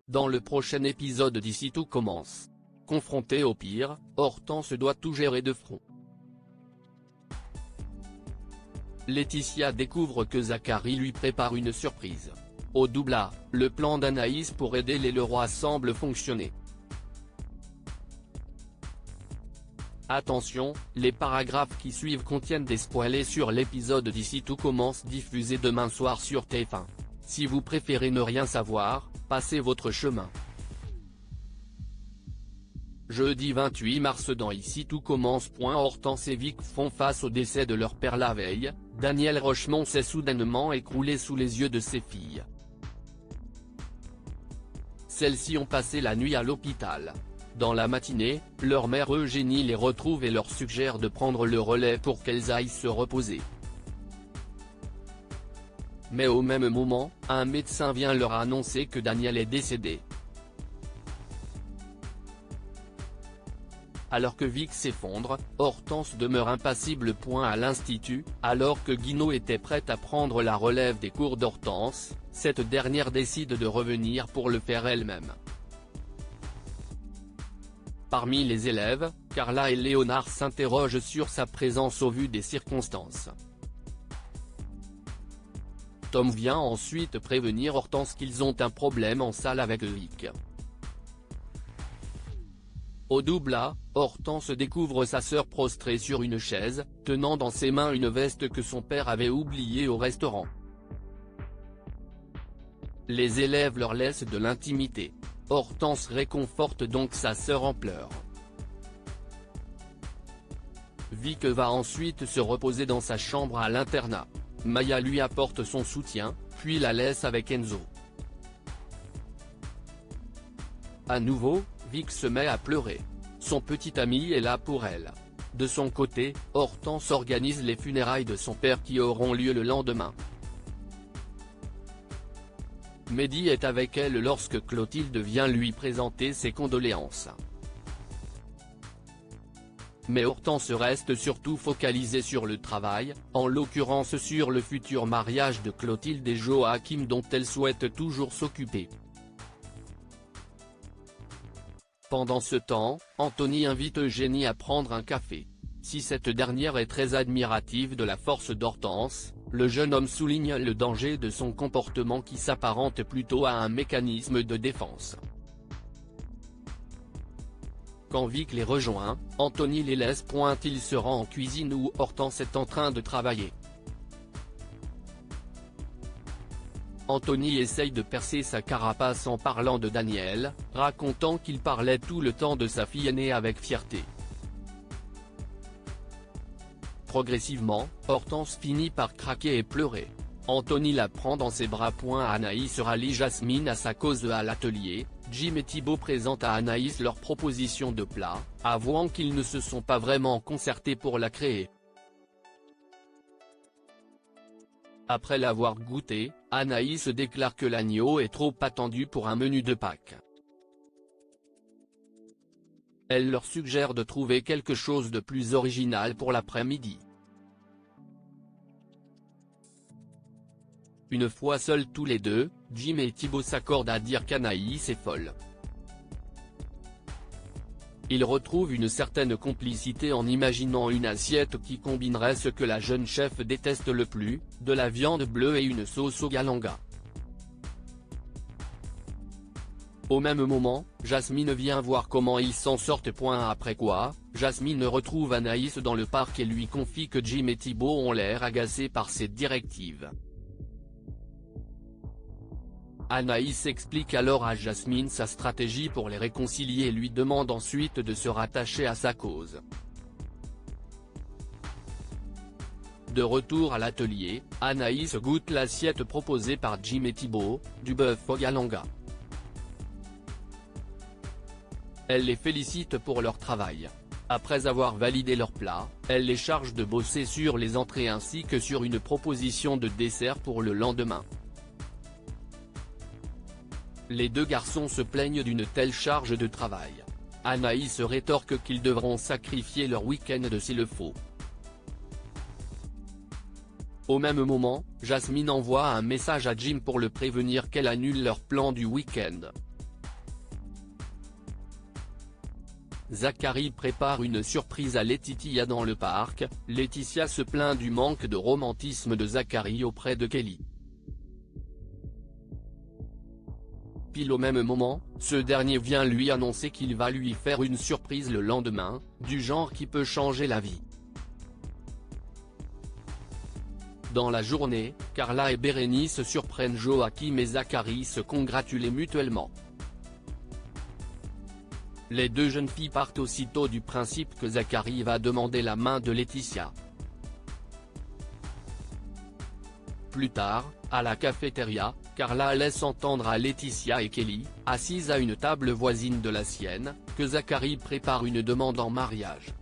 Dans le prochain épisode d'Ici tout commence. Confrontée au pire, Hortense doit tout gérer de front. Laetitia découvre que Zachary lui prépare une surprise. Au double A, le plan d'Anaïs pour aider les Leroy semble fonctionner. Attention, les paragraphes qui suivent contiennent des spoilers sur l'épisode d'Ici tout commence diffusé demain soir sur TF1. Si vous préférez ne rien savoir, passez votre chemin. Jeudi 28 mars dans Ici tout commence. Hortense et Vic font face au décès de leur père la veille. Daniel Rochemont s'est soudainement écroulé sous les yeux de ses filles. Celles-ci ont passé la nuit à l'hôpital. Dans la matinée, leur mère Eugénie les retrouve et leur suggère de prendre le relais pour qu'elles aillent se reposer. Mais au même moment, un médecin vient leur annoncer que Daniel est décédé. Alors que Vic s'effondre, Hortense demeure impassible. À l'institut, alors que Guino était prête à prendre la relève des cours d'Hortense, cette dernière décide de revenir pour le faire elle-même. Parmi les élèves, Carla et Léonard s'interrogent sur sa présence au vu des circonstances. Tom vient ensuite prévenir Hortense qu'ils ont un problème en salle avec Vic. Au double A, Hortense découvre sa sœur prostrée sur une chaise, tenant dans ses mains une veste que son père avait oubliée au restaurant. Les élèves leur laissent de l'intimité. Hortense réconforte donc sa sœur en pleurs. Vic va ensuite se reposer dans sa chambre à l'internat. Maya lui apporte son soutien, puis la laisse avec Enzo. À nouveau, Vic se met à pleurer. Son petit ami est là pour elle. De son côté, Hortense organise les funérailles de son père qui auront lieu le lendemain. Mehdi est avec elle lorsque Clotilde vient lui présenter ses condoléances. Mais Hortense reste surtout focalisée sur le travail, en l'occurrence sur le futur mariage de Clotilde et Joachim dont elle souhaite toujours s'occuper. Pendant ce temps, Anthony invite Eugénie à prendre un café. Si cette dernière est très admirative de la force d'Hortense, le jeune homme souligne le danger de son comportement qui s'apparente plutôt à un mécanisme de défense. Quand Vic les rejoint, Anthony les laisse. Il se rend en cuisine où Hortense est en train de travailler. Anthony essaye de percer sa carapace en parlant de Daniel, racontant qu'il parlait tout le temps de sa fille aînée avec fierté. Progressivement, Hortense finit par craquer et pleurer. Anthony la prend dans ses bras. Anaïs rallie Jasmine à sa cause à l'atelier. Jim et Thibaut présentent à Anaïs leur proposition de plat, avouant qu'ils ne se sont pas vraiment concertés pour la créer. Après l'avoir goûté, Anaïs déclare que l'agneau est trop attendu pour un menu de Pâques. Elle leur suggère de trouver quelque chose de plus original pour l'après-midi. Une fois seuls tous les deux, Jim et Thibaut s'accordent à dire qu'Anaïs est folle. Ils retrouvent une certaine complicité en imaginant une assiette qui combinerait ce que la jeune chef déteste le plus, de la viande bleue et une sauce au galanga. Au même moment, Jasmine vient voir comment ils s'en sortent. Après quoi, Jasmine retrouve Anaïs dans le parc et lui confie que Jim et Thibaut ont l'air agacés par ses directives. Anaïs explique alors à Jasmine sa stratégie pour les réconcilier et lui demande ensuite de se rattacher à sa cause. De retour à l'atelier, Anaïs goûte l'assiette proposée par Jim et Thibaut, du bœuf au galanga. Elle les félicite pour leur travail. Après avoir validé leur plat, elle les charge de bosser sur les entrées ainsi que sur une proposition de dessert pour le lendemain. Les deux garçons se plaignent d'une telle charge de travail. Anaïs rétorque qu'ils devront sacrifier leur week-end s'il le faut. Au même moment, Jasmine envoie un message à Jim pour le prévenir qu'elle annule leur plan du week-end. Zachary prépare une surprise à Laetitia dans le parc. Laetitia se plaint du manque de romantisme de Zachary auprès de Kelly. Pile au même moment, ce dernier vient lui annoncer qu'il va lui faire une surprise le lendemain, du genre qui peut changer la vie. Dans la journée, Carla et Bérénice surprennent Joachim et Zachary se congratulent mutuellement. Les deux jeunes filles partent aussitôt du principe que Zachary va demander la main de Laetitia. Plus tard, à la cafétéria, Carla laisse entendre à Laetitia et Kelly, assises à une table voisine de la sienne, que Zachary prépare une demande en mariage.